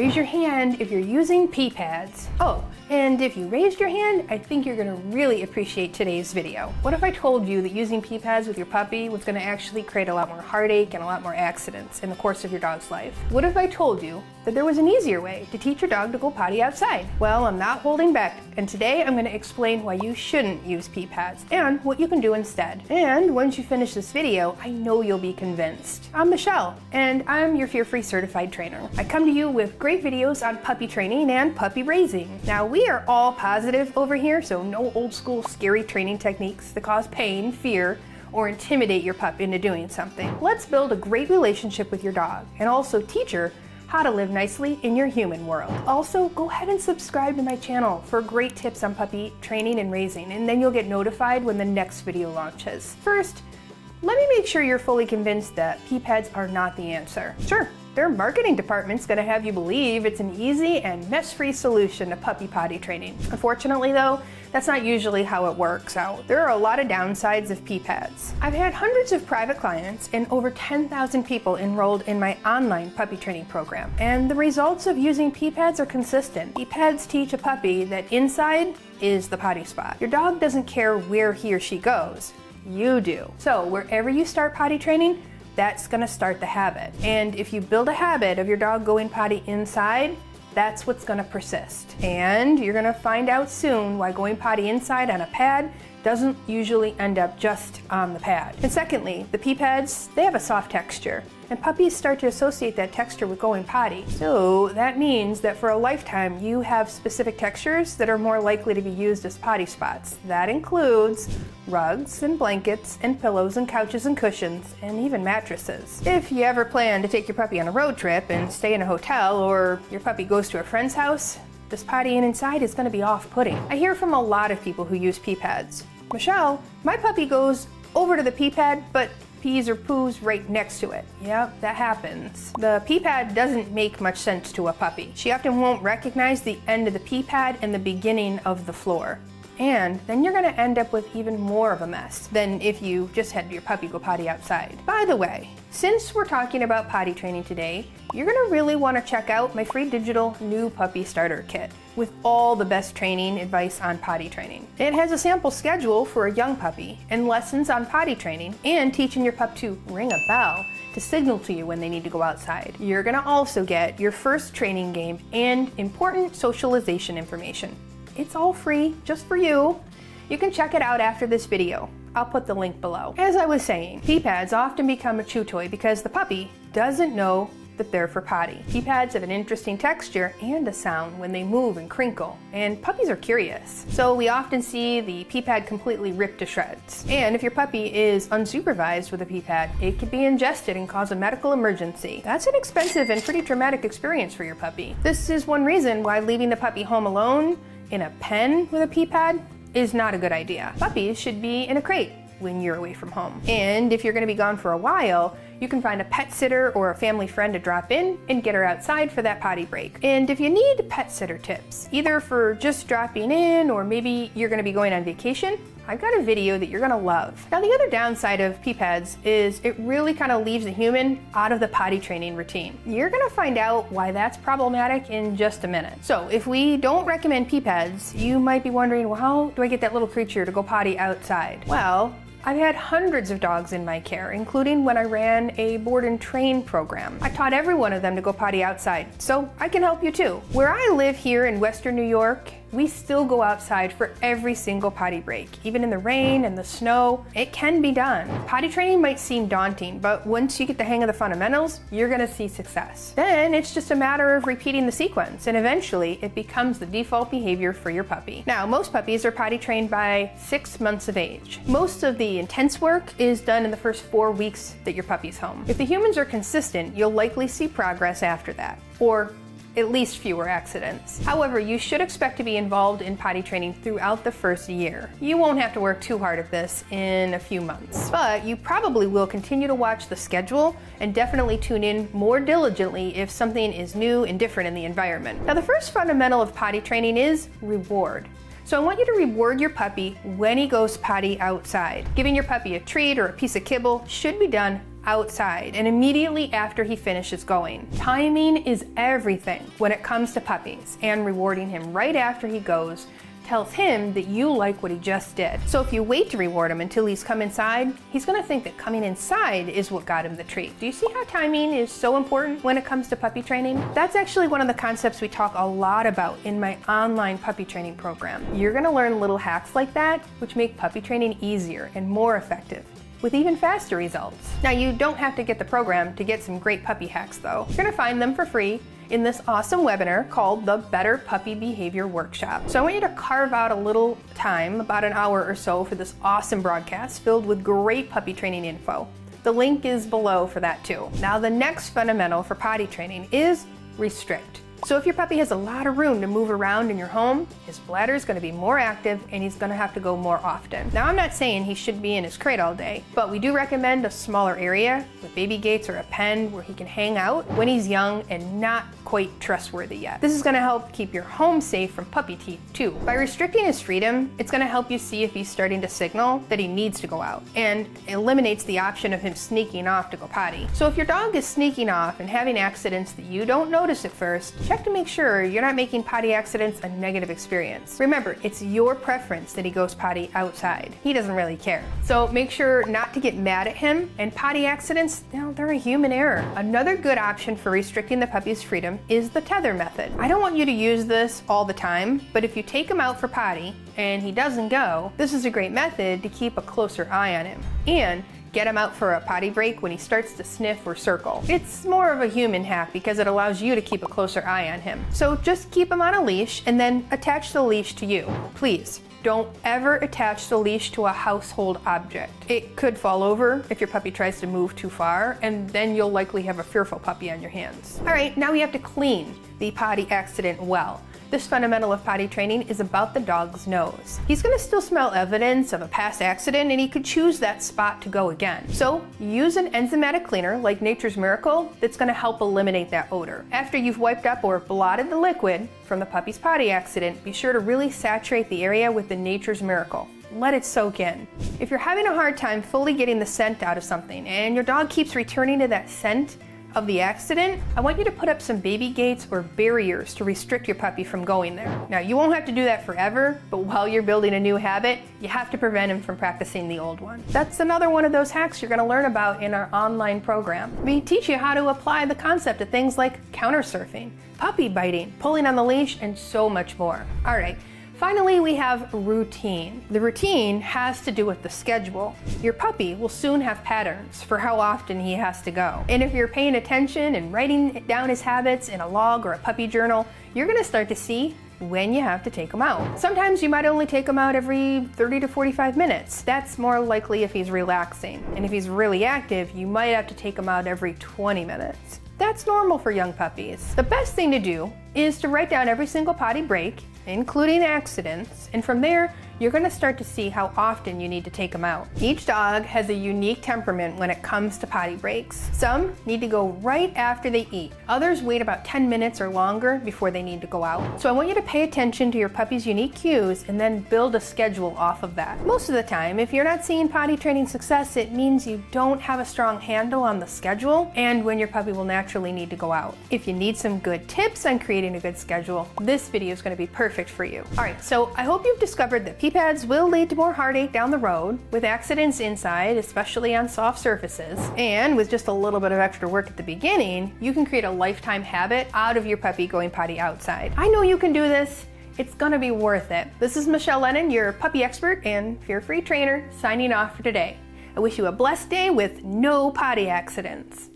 Raise your hand if you're using pee pads. Oh, and if you raised your hand, I think you're gonna really appreciate today's video. What if I told you that using pee pads with your puppy was gonna actually create a lot more heartache and a lot more accidents in the course of your dog's life? What if I told you that there was an easier way to teach your dog to go potty outside? Well, I'm not holding back, and today I'm gonna explain why you shouldn't use pee pads and what you can do instead. And once you finish this video, I know you'll be convinced. I'm Michelle, and I'm your fear-free certified trainer. I come to you with great videos on puppy training and puppy raising. Now, we are all positive over here, so no old school scary training techniques that cause pain, fear, or intimidate your pup into doing something. Let's build a great relationship with your dog and also teach her how to live nicely in your human world. Also, go ahead and subscribe to my channel for great tips on puppy training and raising, and then you'll get notified when the next video launches. First, let me make sure you're fully convinced that pee pads are not the answer. Sure, their marketing department's gonna have you believe it's an easy and mess-free solution to puppy potty training. Unfortunately though, that's not usually how it works out. There are a lot of downsides of pee pads. I've had hundreds of private clients and over 10,000 people enrolled in my online puppy training program. And the results of using pee pads are consistent. Pee pads teach a puppy that inside is the potty spot. Your dog doesn't care where he or she goes. You do. So wherever you start potty training, that's gonna start the habit. And if you build a habit of your dog going potty inside, that's what's gonna persist. And you're gonna find out soon why going potty inside on a pad doesn't usually end up just on the pad. And secondly, the pee pads, they have a soft texture, and puppies start to associate that texture with going potty. So that means that for a lifetime, you have specific textures that are more likely to be used as potty spots. That includes rugs and blankets and pillows and couches and cushions and even mattresses. If you ever plan to take your puppy on a road trip and stay in a hotel, or your puppy goes to a friend's house, this pottying inside is gonna be off-putting. I hear from a lot of people who use pee pads. Michelle, my puppy goes over to the pee pad, but pees or poos right next to it. Yep, that happens. The pee pad doesn't make much sense to a puppy. She often won't recognize the end of the pee pad and the beginning of the floor. And then you're gonna end up with even more of a mess than if you just had your puppy go potty outside. By the way, since we're talking about potty training today, you're gonna really wanna check out my free digital new puppy starter kit with all the best training advice on potty training. It has a sample schedule for a young puppy and lessons on potty training and teaching your pup to ring a bell to signal to you when they need to go outside. You're gonna also get your first training game and important socialization information. It's all free, just for you. You can check it out after this video. I'll put the link below. As I was saying, pee pads often become a chew toy because the puppy doesn't know that they're for potty. Pee pads have an interesting texture and a sound when they move and crinkle, and puppies are curious. So we often see the pee pad completely ripped to shreds. And if your puppy is unsupervised with a pee pad, it could be ingested and cause a medical emergency. That's an expensive and pretty traumatic experience for your puppy. This is one reason why leaving the puppy home alone in a pen with a pee pad is not a good idea. Puppies should be in a crate when you're away from home. And if you're gonna be gone for a while, you can find a pet sitter or a family friend to drop in and get her outside for that potty break. And if you need pet sitter tips, either for just dropping in or maybe you're gonna be going on vacation, I've got a video that you're gonna love. Now, the other downside of pee pads is it really kind of leaves the human out of the potty training routine. You're gonna find out why that's problematic in just a minute. So if we don't recommend pee pads, you might be wondering, well, how do I get that little creature to go potty outside? Well, I've had hundreds of dogs in my care, including when I ran a board and train program. I taught every one of them to go potty outside, so I can help you too. Where I live here in Western New York, we still go outside for every single potty break, even in the rain and the snow. It can be done. Potty training might seem daunting, but once you get the hang of the fundamentals, you're gonna see success. Then it's just a matter of repeating the sequence, and eventually it becomes the default behavior for your puppy. Now, most puppies are potty trained by 6 months of age. Most of the intense work is done in the first 4 weeks that your puppy's home. If the humans are consistent, you'll likely see progress after that, or at least fewer accidents. However, you should expect to be involved in potty training throughout the first year. You won't have to work too hard at this in a few months, but you probably will continue to watch the schedule and definitely tune in more diligently if something is new and different in the environment. Now, the first fundamental of potty training is reward. So I want you to reward your puppy when he goes potty outside. Giving your puppy a treat or a piece of kibble should be done outside and immediately after he finishes going. Timing is everything when it comes to puppies, and rewarding him right after he goes tells him that you like what he just did. So if you wait to reward him until he's come inside, he's gonna think that coming inside is what got him the treat. Do you see how timing is so important when it comes to puppy training? That's actually one of the concepts we talk a lot about in my online puppy training program. You're gonna learn little hacks like that, which make puppy training easier and more effective, with even faster results. Now, you don't have to get the program to get some great puppy hacks though. You're gonna find them for free in this awesome webinar called the Better Puppy Behavior Workshop. So I want you to carve out a little time, about an hour or so, for this awesome broadcast filled with great puppy training info. The link is below for that too. Now, the next fundamental for potty training is restrict. So if your puppy has a lot of room to move around in your home, his bladder is going to be more active and he's going to have to go more often. Now, I'm not saying he should be in his crate all day, but we do recommend a smaller area with baby gates or a pen where he can hang out when he's young and not quite trustworthy yet. This is going to help keep your home safe from puppy teeth too. By restricting his freedom, it's going to help you see if he's starting to signal that he needs to go out, and eliminates the option of him sneaking off to go potty. So if your dog is sneaking off and having accidents that you don't notice at first, check to make sure you're not making potty accidents a negative experience. Remember, it's your preference that he goes potty outside. He doesn't really care. So make sure not to get mad at him, and potty accidents, they're a human error. Another good option for restricting the puppy's freedom is the tether method. I don't want you to use this all the time, but if you take him out for potty and he doesn't go, this is a great method to keep a closer eye on him. And get him out for a potty break when he starts to sniff or circle. It's more of a human hack because it allows you to keep a closer eye on him. So just keep him on a leash and then attach the leash to you. Please, don't ever attach the leash to a household object. It could fall over if your puppy tries to move too far, and then you'll likely have a fearful puppy on your hands. All right, now we have to clean the potty accident well. This fundamental of potty training is about the dog's nose. He's gonna still smell evidence of a past accident, and he could choose that spot to go again. So use an enzymatic cleaner like Nature's Miracle that's gonna help eliminate that odor. After you've wiped up or blotted the liquid from the puppy's potty accident, be sure to really saturate the area with the Nature's Miracle. Let it soak in. If you're having a hard time fully getting the scent out of something and your dog keeps returning to that scent of the accident, I want you to put up some baby gates or barriers to restrict your puppy from going there. Now, you won't have to do that forever, but while you're building a new habit, you have to prevent him from practicing the old one. That's another one of those hacks you're going to learn about in our online program. We teach you how to apply the concept to things like counter surfing, puppy biting, pulling on the leash, and so much more. All right. Finally, we have routine. The routine has to do with the schedule. Your puppy will soon have patterns for how often he has to go. And if you're paying attention and writing down his habits in a log or a puppy journal, you're gonna start to see when you have to take him out. Sometimes you might only take him out every 30 to 45 minutes. That's more likely if he's relaxing. And if he's really active, you might have to take him out every 20 minutes. That's normal for young puppies. The best thing to do is to write down every single potty break, including accidents, and from there, you're going to start to see how often you need to take them out. Each dog has a unique temperament when it comes to potty breaks. Some need to go right after they eat. Others wait about 10 minutes or longer before they need to go out. So I want you to pay attention to your puppy's unique cues and then build a schedule off of that. Most of the time, if you're not seeing potty training success, it means you don't have a strong handle on the schedule and when your puppy will naturally need to go out. If you need some good tips on creating a good schedule, this video is going to be perfect for you. All right, so I hope you've discovered that pads will lead to more heartache down the road with accidents inside, especially on soft surfaces. And with just a little bit of extra work at the beginning, you can create a lifetime habit out of your puppy going potty outside. I know you can do this. It's gonna be worth it. This is Michele Lennon, your puppy expert and fear-free trainer, signing off for today. I wish you a blessed day with no potty accidents.